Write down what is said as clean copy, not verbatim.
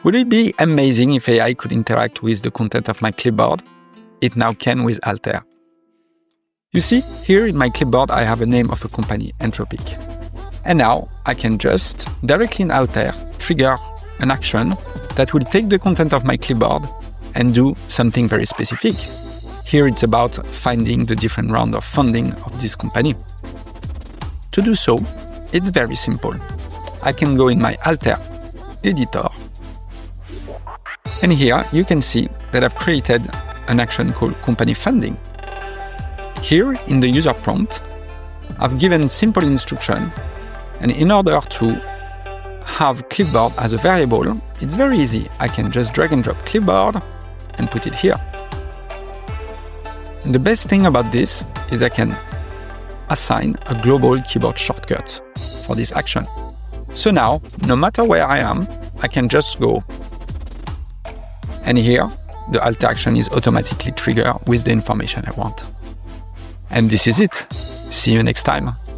Would it be amazing if AI could interact with the content of my clipboard? It now can with Altair. You see, here in my clipboard I have a name of a company, Entropic. And now I can just, directly in Altair, trigger an action that will take the content of my clipboard and do something very specific. Here it's about finding the different round of funding of this company. To do so, it's very simple. I can go in my Altair editor, and here you can see that I've created an action called company funding. Here in the user prompt, I've given simple instruction, and in order to have clipboard as a variable, it's very easy. I can just drag and drop clipboard and put it here. And the best thing about this is I can assign a global keyboard shortcut for this action. So now, no matter where I am, I can just go. And here, the Altair action is automatically triggered with the information I want. And this is it. See you next time.